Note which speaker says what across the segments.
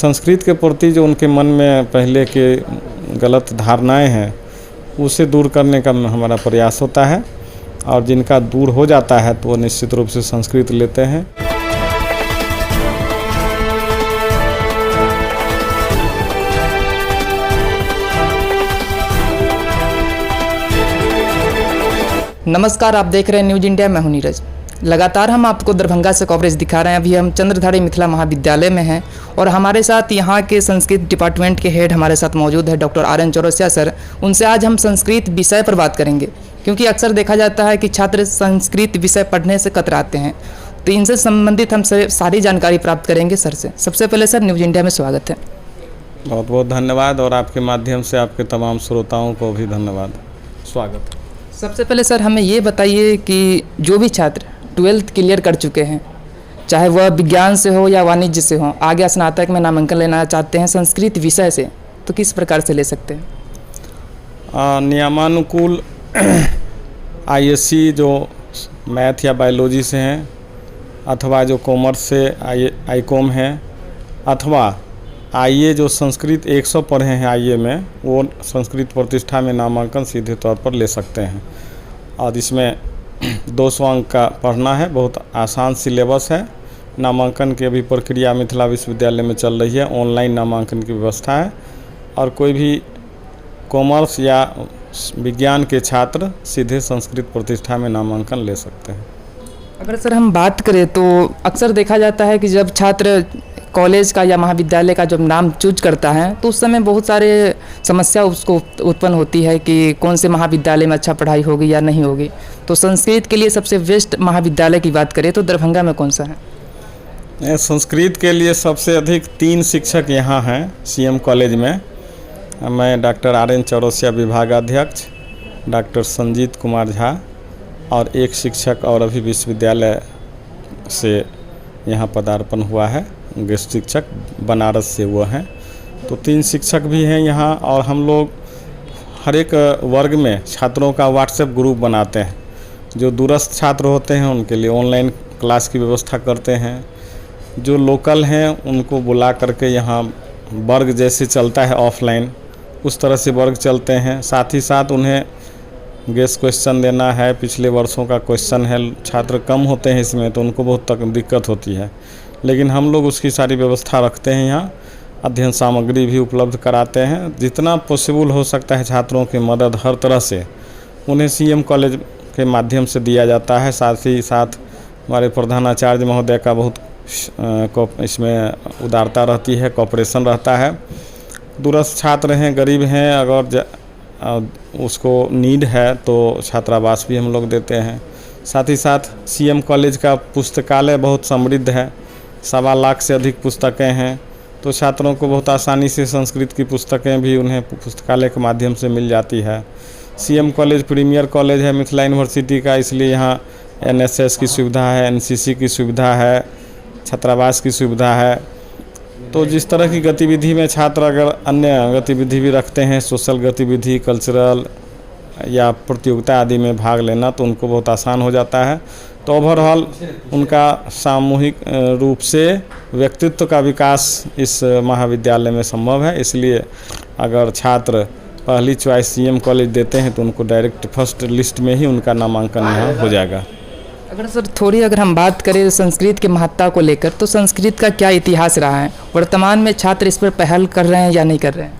Speaker 1: संस्कृत के प्रति जो उनके मन में पहले के गलत धारणाएं हैं उसे दूर करने का हमारा प्रयास होता है, और जिनका दूर हो जाता है तो वो निश्चित रूप से संस्कृत लेते हैं।
Speaker 2: नमस्कार, आप देख रहे हैं न्यूज़ इंडिया। मैं हूं नीरज। लगातार हम आपको दरभंगा से कवरेज दिखा रहे हैं। अभी हम चंद्रधारी मिथिला महाविद्यालय में हैं और हमारे साथ यहाँ के संस्कृत डिपार्टमेंट के हेड हमारे साथ मौजूद है, doctor R N Chaurasia sir. उनसे आज हम संस्कृत विषय पर बात करेंगे, क्योंकि अक्सर देखा जाता है कि छात्र संस्कृत विषय पढ़ने से कतराते हैं। तो इनसे संबंधित हम सारी जानकारी प्राप्त करेंगे सर से। सबसे पहले सर, न्यूज़ इंडिया में स्वागत है।
Speaker 1: बहुत बहुत धन्यवाद, और आपके माध्यम से आपके तमाम श्रोताओं को भी धन्यवाद, स्वागत।
Speaker 2: सबसे पहले सर हमें ये बताइए कि जो भी छात्र 12th क्लियर कर चुके हैं, चाहे वह विज्ञान से हो या वाणिज्य से हो, आगे स्नातक में नामांकन लेना चाहते हैं संस्कृत विषय से, तो किस प्रकार से ले सकते हैं?
Speaker 1: नियमानुकूल आईएससी जो मैथ या बायोलॉजी से हैं, अथवा जो कॉमर्स से आईकॉम है, अथवा आईए जो संस्कृत 100 पढ़े हैं आईए में, वो संस्कृत प्रतिष्ठा में नामांकन सीधे तौर पर ले सकते हैं। और इसमें 200 अंक का पढ़ना है, बहुत आसान सिलेबस है। नामांकन की अभी प्रक्रिया मिथिला विश्वविद्यालय में चल रही है, ऑनलाइन नामांकन की व्यवस्था है, और कोई भी कॉमर्स या विज्ञान के छात्र सीधे संस्कृत प्रतिष्ठा में नामांकन ले सकते हैं।
Speaker 2: अगर सर हम बात करें तो अक्सर देखा जाता है कि जब छात्र कॉलेज का या महाविद्यालय का जब नाम चूज करता है तो उस समय बहुत सारे समस्या उसको उत्पन्न होती है कि कौन से महाविद्यालय में अच्छा पढ़ाई होगी या नहीं होगी। तो संस्कृत के लिए सबसे बेस्ट महाविद्यालय की बात करें तो दरभंगा में कौन सा है?
Speaker 1: संस्कृत के लिए सबसे अधिक 3 शिक्षक यहाँ हैं सीएम कॉलेज में। मैं डॉक्टर आर एन चौरसिया विभागाध्यक्ष, डॉक्टर संजीत कुमार झा, और एक शिक्षक और अभी विश्वविद्यालय से यहाँ पदार्पण हुआ है, गेस्ट शिक्षक बनारस से वो हैं। तो 3 शिक्षक भी हैं यहाँ, और हम लोग हर एक वर्ग में छात्रों का व्हाट्सएप ग्रुप बनाते हैं। जो दूरस्थ छात्र होते हैं उनके लिए ऑनलाइन क्लास की व्यवस्था करते हैं, जो लोकल हैं उनको बुला करके यहाँ वर्ग जैसे चलता है ऑफलाइन, उस तरह से वर्ग चलते हैं। साथ ही साथ उन्हें गेस्ट क्वेश्चन देना है, पिछले वर्षों का क्वेश्चन है। छात्र कम होते हैं इसमें तो उनको बहुत दिक्कत होती है, लेकिन हम लोग उसकी सारी व्यवस्था रखते हैं। यहाँ अध्ययन सामग्री भी उपलब्ध कराते हैं। जितना पॉसिबल हो सकता है छात्रों की मदद हर तरह से उन्हें सीएम कॉलेज के माध्यम से दिया जाता है। साथ ही साथ हमारे प्रधानाचार्य महोदय का बहुत इसमें उदारता रहती है, कोऑपरेशन रहता है। दूरस्थ छात्र हैं, गरीब हैं, अगर उसको नीड है तो छात्रावास भी हम लोग देते हैं। साथ ही साथ सीएम कॉलेज का पुस्तकालय बहुत समृद्ध है, 1.25 लाख से अधिक पुस्तकें हैं, तो छात्रों को बहुत आसानी से संस्कृत की पुस्तकें भी उन्हें पुस्तकालय के माध्यम से मिल जाती है। सीएम कॉलेज प्रीमियर कॉलेज है मिथिला यूनिवर्सिटी का, इसलिए यहाँ एनएसएस की सुविधा है, एनसीसी की सुविधा है, छात्रावास की सुविधा है। तो जिस तरह की गतिविधि में छात्र अगर अन्य गतिविधि भी रखते हैं, सोशल गतिविधि, कल्चरल या प्रतियोगिता आदि में भाग लेना, तो उनको बहुत आसान हो जाता है। तो ओवरऑल उनका सामूहिक रूप से व्यक्तित्व का विकास इस महाविद्यालय में संभव है। इसलिए अगर छात्र पहली चॉइस सीएम कॉलेज देते हैं तो उनको डायरेक्ट फर्स्ट लिस्ट में ही उनका नामांकन यहाँ हो जाएगा।
Speaker 2: अगर हम बात करें संस्कृत की महत्ता को लेकर, तो संस्कृत का क्या इतिहास रहा है? वर्तमान में छात्र इस पर पहल कर रहे हैं या नहीं कर रहे हैं?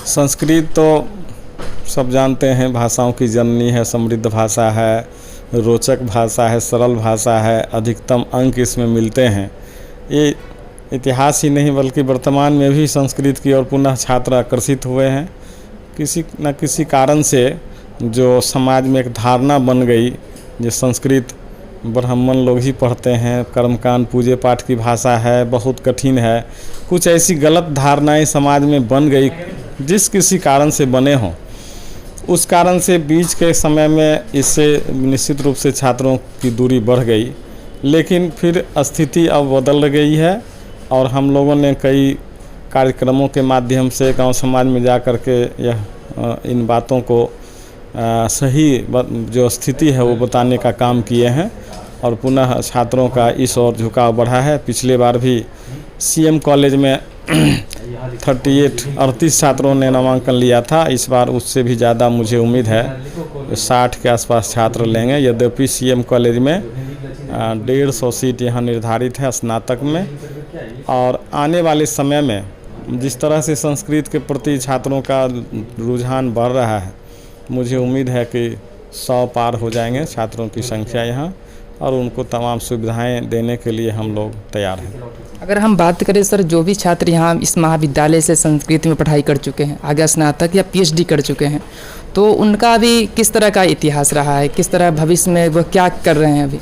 Speaker 1: संस्कृत तो सब जानते हैं भाषाओं की जननी है, समृद्ध भाषा है, रोचक भाषा है, सरल भाषा है, अधिकतम अंक इसमें मिलते हैं। ये इतिहास ही नहीं बल्कि वर्तमान में भी संस्कृत की ओर पुनः छात्र आकर्षित हुए हैं। किसी न किसी कारण से जो समाज में एक धारणा बन गई, जो संस्कृत ब्राह्मण लोग ही पढ़ते हैं, कर्मकांड पूजे पाठ की भाषा है, बहुत कठिन है, कुछ ऐसी गलत धारणाएं समाज में बन गई, जिस किसी कारण से बने हों। उस कारण से बीच के समय में इससे निश्चित रूप से छात्रों की दूरी बढ़ गई, लेकिन फिर स्थिति अब बदल गई है, और हम लोगों ने कई कार्यक्रमों के माध्यम से गांव समाज में जा कर के यह इन बातों को सही जो स्थिति है वो बताने का काम किए हैं, और पुनः छात्रों का इस ओर झुकाव बढ़ा है। पिछले बार भी सीएम कॉलेज में 38 छात्रों ने नामांकन लिया था। इस बार उससे भी ज़्यादा मुझे उम्मीद है 60 के आसपास छात्र लेंगे। यद्यपि सीएम कॉलेज में 150 सीट यहाँ निर्धारित है स्नातक में। और आने वाले समय में जिस तरह से संस्कृत के प्रति छात्रों का रुझान बढ़ रहा है, मुझे उम्मीद है कि 100 पार हो जाएंगे छात्रों की संख्या यहाँ, और उनको तमाम सुविधाएं देने के लिए हम लोग तैयार हैं।
Speaker 2: अगर हम बात करें सर, जो भी छात्र यहाँ इस महाविद्यालय से संस्कृत में पढ़ाई कर चुके हैं, आगे स्नातक या पीएचडी कर चुके हैं, तो उनका अभी किस तरह का इतिहास रहा है, किस तरह भविष्य में वो क्या कर रहे हैं अभी?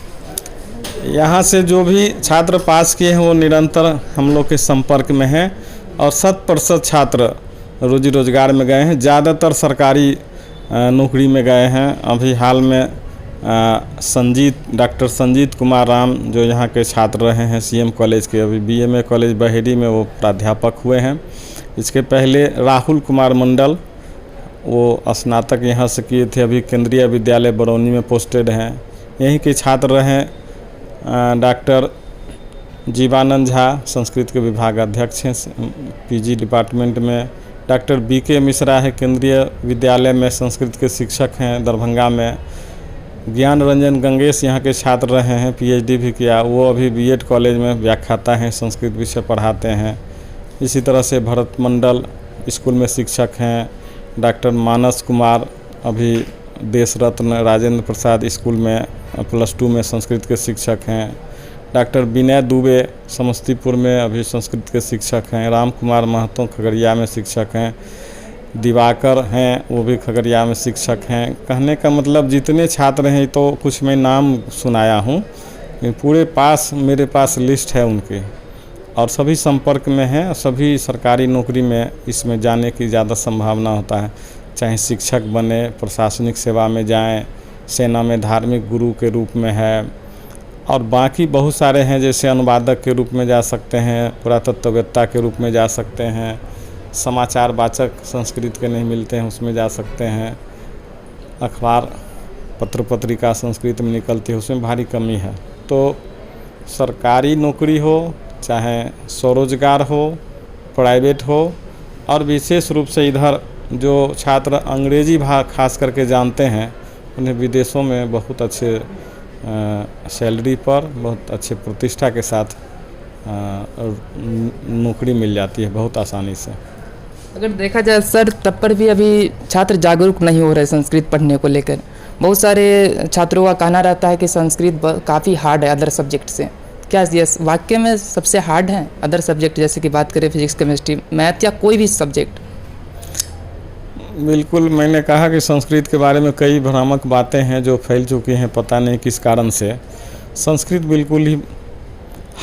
Speaker 1: यहाँ से जो भी छात्र पास किए हैं वो निरंतर हम लोग के संपर्क में हैं, और 100% छात्र रोजी रोजगार में गए हैं। ज़्यादातर सरकारी नौकरी में गए हैं। अभी हाल में डॉक्टर संजीत कुमार राम जो यहाँ के छात्र रहे हैं सीएम कॉलेज के, अभी बीएमए कॉलेज बहेड़ी में वो प्राध्यापक हुए हैं। इसके पहले राहुल कुमार मंडल, वो स्नातक यहाँ से किए थे, अभी केंद्रीय विद्यालय बरौनी में पोस्टेड हैं। यहीं के छात्र रहे डॉक्टर जीवानंद झा, संस्कृत के विभाग अध्यक्ष हैं पीजी डिपार्टमेंट में। डॉक्टर बीके मिश्रा है, केंद्रीय विद्यालय में संस्कृत के शिक्षक हैं दरभंगा में। ज्ञान रंजन गंगेश यहाँ के छात्र रहे हैं, पीएचडी भी किया, वो अभी बीएड कॉलेज में व्याख्याता हैं, संस्कृत विषय पढ़ाते हैं। इसी तरह से भरत मंडल स्कूल में शिक्षक हैं। डॉक्टर मानस कुमार अभी देश रत्न राजेंद्र प्रसाद स्कूल में +2 में संस्कृत के शिक्षक हैं। डॉक्टर विनय दुबे समस्तीपुर में अभी संस्कृत के शिक्षक हैं। राम कुमार महतो खगड़िया में शिक्षक हैं। दिवाकर हैं, वो भी खगड़िया में शिक्षक हैं। कहने का मतलब जितने छात्र हैं, तो कुछ मैं नाम सुनाया हूँ, पूरे मेरे पास लिस्ट है उनके, और सभी संपर्क में हैं। सभी सरकारी नौकरी में इसमें जाने की ज़्यादा संभावना होता है, चाहे शिक्षक बने, प्रशासनिक सेवा में जाएं, सेना में धार्मिक गुरु के रूप में है, और बाकी बहुत सारे हैं, जैसे अनुवादक के रूप में जा सकते हैं, पुरातत्ववेत्ता के रूप में जा सकते हैं, समाचार वाचक संस्कृत के नहीं मिलते हैं उसमें जा सकते हैं, अखबार पत्र पत्रिका संस्कृत में निकलती है उसमें भारी कमी है। तो सरकारी नौकरी हो चाहे स्वरोजगार हो, प्राइवेट हो, और विशेष रूप से इधर जो छात्र अंग्रेजी भाषा खास करके जानते हैं, उन्हें विदेशों में बहुत अच्छे सैलरी पर बहुत अच्छे प्रतिष्ठा के साथ नौकरी मिल जाती है बहुत आसानी से।
Speaker 2: अगर देखा जाए सर, तब पर भी अभी छात्र जागरूक नहीं हो रहे संस्कृत पढ़ने को लेकर। बहुत सारे छात्रों का कहना रहता है कि संस्कृत काफ़ी हार्ड है अदर सब्जेक्ट से। क्या ये वाकई में सबसे हार्ड है अदर सब्जेक्ट, जैसे कि बात करें फिजिक्स, केमिस्ट्री, मैथ या कोई भी सब्जेक्ट?
Speaker 1: बिल्कुल, मैंने कहा कि संस्कृत के बारे में कई भ्रामक बातें हैं जो फैल चुकी हैं, पता नहीं किस कारण से। संस्कृत बिल्कुल ही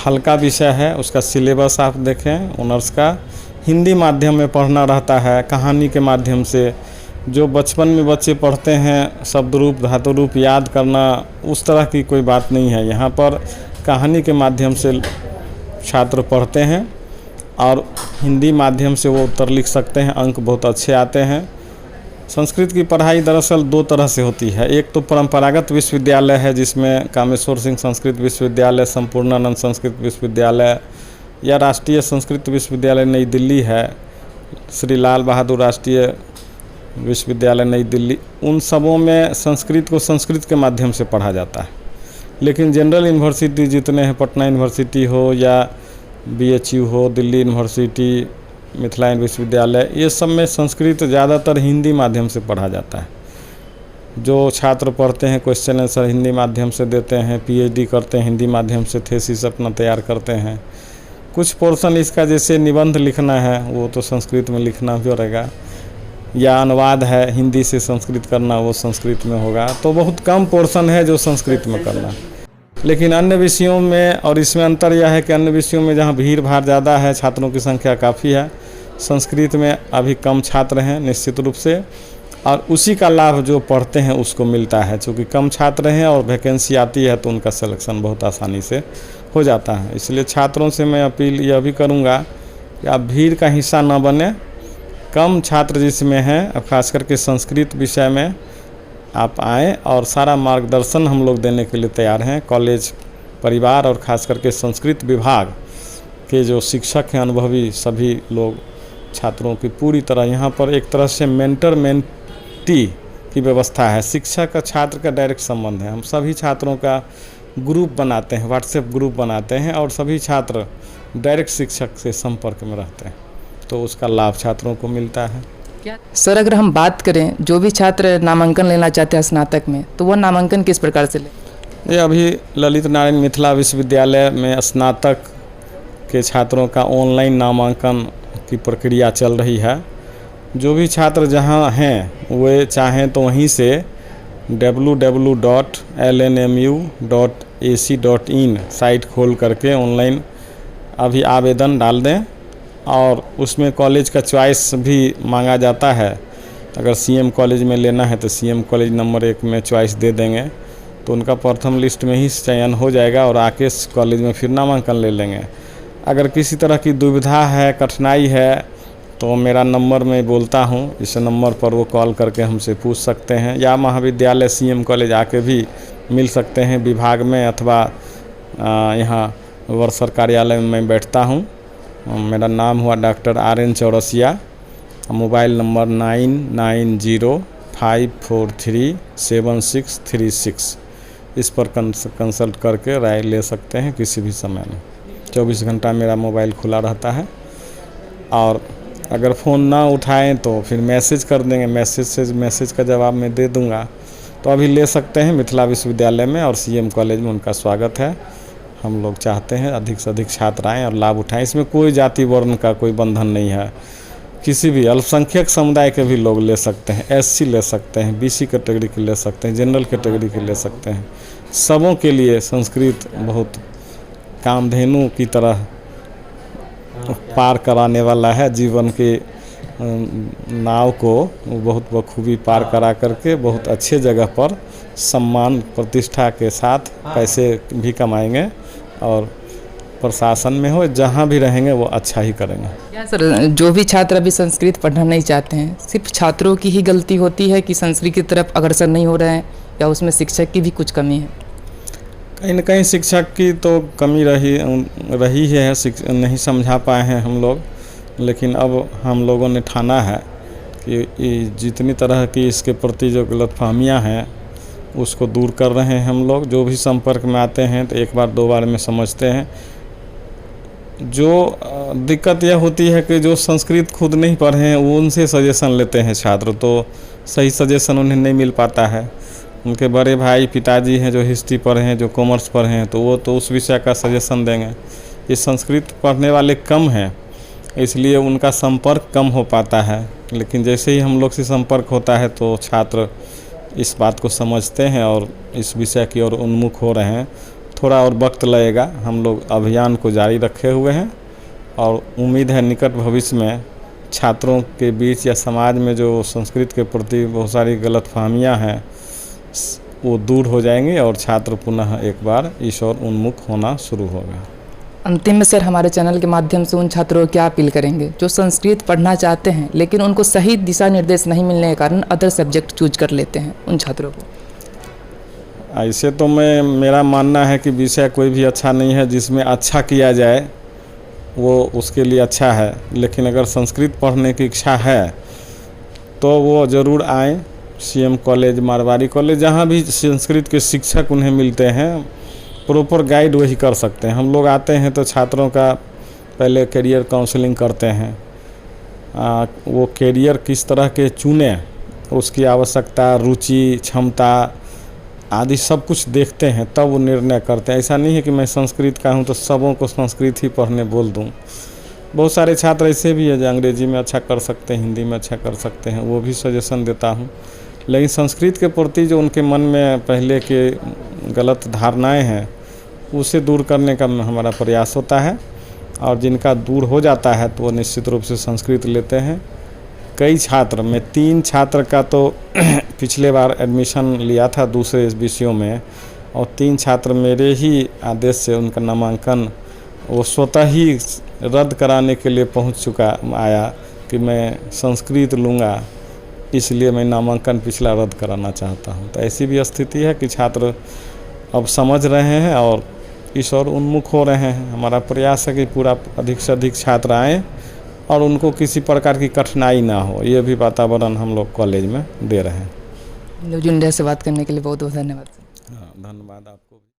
Speaker 1: हल्का विषय है। उसका सिलेबस आप देखें ऑनर्स का, हिंदी माध्यम में पढ़ना रहता है, कहानी के माध्यम से। जो बचपन में बच्चे पढ़ते हैं शब्द रूप धातु रूप याद करना, उस तरह की कोई बात नहीं है। यहाँ पर कहानी के माध्यम से छात्र पढ़ते हैं, और हिंदी माध्यम से वो उत्तर लिख सकते हैं, अंक बहुत अच्छे आते हैं। संस्कृत की पढ़ाई दरअसल 2 तरह से होती है। एक तो परंपरागत विश्वविद्यालय है, जिसमें कामेश्वर सिंह संस्कृत विश्वविद्यालय, संपूर्णानंद संस्कृत विश्वविद्यालय, या राष्ट्रीय संस्कृत विश्वविद्यालय नई दिल्ली है, श्री लाल बहादुर राष्ट्रीय विश्वविद्यालय नई दिल्ली। उन सबों में संस्कृत को संस्कृत के माध्यम से पढ़ा जाता है। लेकिन जनरल यूनिवर्सिटी जितने हैं, पटना यूनिवर्सिटी हो या BHU हो, दिल्ली यूनिवर्सिटी, मिथिला विश्वविद्यालय, ये सब में संस्कृत ज़्यादातर हिंदी माध्यम से पढ़ा जाता है। जो छात्र पढ़ते हैं क्वेश्चन आंसर हिंदी माध्यम से देते हैं, PhD करते हैं हिंदी माध्यम से, थीसिस अपना तैयार करते हैं। कुछ पोर्शन इसका जैसे निबंध लिखना है वो तो संस्कृत में लिखना भी रहेगा, या अनुवाद है हिंदी से संस्कृत करना वो संस्कृत में होगा। तो बहुत कम पोर्शन है जो संस्कृत में करना। लेकिन अन्य विषयों में, और इसमें अंतर यह है कि अन्य विषयों में जहाँ भीड़ भाड़ ज़्यादा है, छात्रों की संख्या काफ़ी है, संस्कृत में अभी कम छात्र हैं निश्चित रूप से, और उसी का लाभ जो पढ़ते हैं उसको मिलता है। चूँकि कम छात्र हैं और वैकेंसी आती है तो उनका सिलेक्शन बहुत आसानी से हो जाता है। इसलिए छात्रों से मैं अपील यह भी करूँगा कि आप भीड़ का हिस्सा न बने। कम छात्र जिसमें हैं, अब खास करके संस्कृत विषय में आप आएँ, और सारा मार्गदर्शन हम लोग देने के लिए तैयार हैं। कॉलेज परिवार और ख़ास करके संस्कृत विभाग के जो शिक्षक हैं अनुभवी, सभी लोग छात्रों की पूरी तरह यहाँ पर एक तरह से मेंटर मेंटी की व्यवस्था है। शिक्षक और छात्र का डायरेक्ट संबंध है। हम सभी छात्रों का ग्रुप बनाते हैं, व्हाट्सएप ग्रुप बनाते हैं और सभी छात्र डायरेक्ट शिक्षक से संपर्क में रहते हैं, तो उसका लाभ छात्रों को मिलता है।
Speaker 2: सर, अगर हम बात करें जो भी छात्र नामांकन लेना चाहते हैं स्नातक में, तो वह नामांकन किस प्रकार से लें?
Speaker 1: ये अभी ललित नारायण मिथिला विश्वविद्यालय में स्नातक के छात्रों का ऑनलाइन नामांकन की प्रक्रिया चल रही है। जो भी छात्र जहां हैं वे चाहें तो वहीं से www.lnmu.ac.in साइट खोल करके ऑनलाइन अभी आवेदन डाल दें, और उसमें कॉलेज का चॉइस भी मांगा जाता है। अगर सीएम कॉलेज में लेना है तो सीएम कॉलेज नंबर 1 में चॉइस दे देंगे, तो उनका प्रथम लिस्ट में ही चयन हो जाएगा और आके कॉलेज में फिर नामांकन ले लेंगे। अगर किसी तरह की दुविधा है, कठिनाई है, तो मेरा नंबर मैं बोलता हूँ, इस नंबर पर वो कॉल करके हमसे पूछ सकते हैं, या महाविद्यालय सीएम कॉलेज आके भी मिल सकते हैं विभाग में, अथवा यहाँ वर्षर कार्यालय में मैं बैठता हूँ। मेरा नाम हुआ doctor RN Chaurasia. Mobile number 9905437636। इस पर कंसल्ट करके राय ले सकते हैं किसी भी समय में। 24 घंटा मेरा मोबाइल खुला रहता है, और अगर फ़ोन ना उठाएं तो फिर मैसेज कर देंगे, मैसेज का जवाब मैं दे दूंगा। तो अभी ले सकते हैं मिथिला विश्वविद्यालय में, और सीएम कॉलेज में उनका स्वागत है। हम लोग चाहते हैं अधिक से अधिक छात्र आएँ और लाभ उठाएं। इसमें कोई जाति वर्ण का कोई बंधन नहीं है। किसी भी अल्पसंख्यक समुदाय के भी लोग ले सकते हैं, SC ले सकते हैं, BC कैटेगरी के ले सकते हैं, जनरल कैटेगरी के ले सकते हैं। सबों के लिए संस्कृत बहुत कामधेनु की तरह पार कराने वाला है। जीवन के नाव को बहुत बखूबी पार करा करके बहुत अच्छे जगह पर सम्मान प्रतिष्ठा के साथ पैसे भी कमाएंगे, और प्रशासन में हो जहाँ भी रहेंगे वो अच्छा ही करेंगे।
Speaker 2: क्या सर, जो भी छात्र अभी संस्कृत पढ़ना नहीं चाहते हैं, सिर्फ छात्रों की ही गलती होती है कि संस्कृत की तरफ अग्रसर नहीं हो रहे हैं, या उसमें शिक्षक की भी कुछ कमी है?
Speaker 1: कहीं न कहीं शिक्षक की तो कमी रही है, नहीं समझा पाए हैं हम लोग। लेकिन अब हम लोगों ने ठाना है कि जितनी तरह की इसके प्रति जो गलतफहमियां हैं उसको दूर कर रहे हैं हम लोग। जो भी संपर्क में आते हैं तो एक बार 2 बार में समझते हैं। जो दिक्कत यह होती है कि जो संस्कृत खुद नहीं पढ़े हैं वो उनसे सजेशन लेते हैं छात्र, तो सही सजेशन उन्हें नहीं मिल पाता है। उनके बड़े भाई पिताजी हैं जो हिस्ट्री पढ़े हैं, जो कॉमर्स पढ़े हैं, तो वो तो उस विषय का सजेशन देंगे। ये संस्कृत पढ़ने वाले कम हैं, इसलिए उनका संपर्क कम हो पाता है। लेकिन जैसे ही हम लोग से संपर्क होता है तो छात्र इस बात को समझते हैं और इस विषय की ओर उन्मुख हो रहे हैं। थोड़ा और वक्त लगेगा, हम लोग अभियान को जारी रखे हुए हैं, और उम्मीद है निकट भविष्य में छात्रों के बीच या समाज में जो संस्कृत के प्रति बहुत सारी गलतफहमियां हैं वो दूर हो जाएंगी, और छात्र पुनः एक बार इस ओर उन्मुख होना शुरू होगा।
Speaker 2: अंतिम में सर, हमारे चैनल के माध्यम से उन छात्रों को क्या अपील करेंगे जो संस्कृत पढ़ना चाहते हैं लेकिन उनको सही दिशा निर्देश नहीं मिलने के कारण अदर सब्जेक्ट चूज कर लेते हैं, उन छात्रों को?
Speaker 1: ऐसे तो मेरा मानना है कि विषय कोई भी अच्छा नहीं है, जिसमें अच्छा किया जाए वो उसके लिए अच्छा है। लेकिन अगर संस्कृत पढ़ने की इच्छा है तो वो ज़रूर आएँ। CM कॉलेज, मारवाड़ी कॉलेज, जहाँ भी संस्कृत के शिक्षक उन्हें मिलते हैं, प्रॉपर गाइड वही कर सकते हैं। हम लोग आते हैं तो छात्रों का पहले करियर काउंसलिंग करते हैं। वो करियर किस तरह के चुने, उसकी आवश्यकता, रुचि, क्षमता आदि सब कुछ देखते हैं, तब वो निर्णय करते हैं। ऐसा नहीं है कि मैं संस्कृत का हूँ तो सबों को संस्कृत ही पढ़ने बोल दूँ। बहुत सारे छात्र ऐसे भी हैं जो अंग्रेजी में अच्छा कर सकते हैं, हिंदी में अच्छा कर सकते हैं, वो भी सजेशन देता हूँ। लेकिन संस्कृत के प्रति जो उनके मन में पहले के गलत धारणाएं हैं उसे दूर करने का हमारा प्रयास होता है, और जिनका दूर हो जाता है तो वो निश्चित रूप से संस्कृत लेते हैं। कई छात्र, मैं 3 छात्र का तो पिछले बार एडमिशन लिया था दूसरे विषयों में, और 3 छात्र मेरे ही आदेश से उनका नामांकन वो स्वतः ही रद्द कराने के लिए पहुंच आया कि मैं संस्कृत लूँगा, इसलिए मैं नामांकन पिछला रद्द कराना चाहता हूं। तो ऐसी भी स्थिति है कि छात्र अब समझ रहे हैं और इस ओर उन्मुख हो रहे हैं। हमारा प्रयास है कि पूरा अधिक से अधिक छात्र आएँ और उनको किसी प्रकार की कठिनाई ना हो, ये भी वातावरण हम लोग कॉलेज में दे रहे हैं।
Speaker 2: न्यूज इंडिया से बात करने के लिए बहुत बहुत धन्यवाद।
Speaker 1: हाँ, धन्यवाद आपको।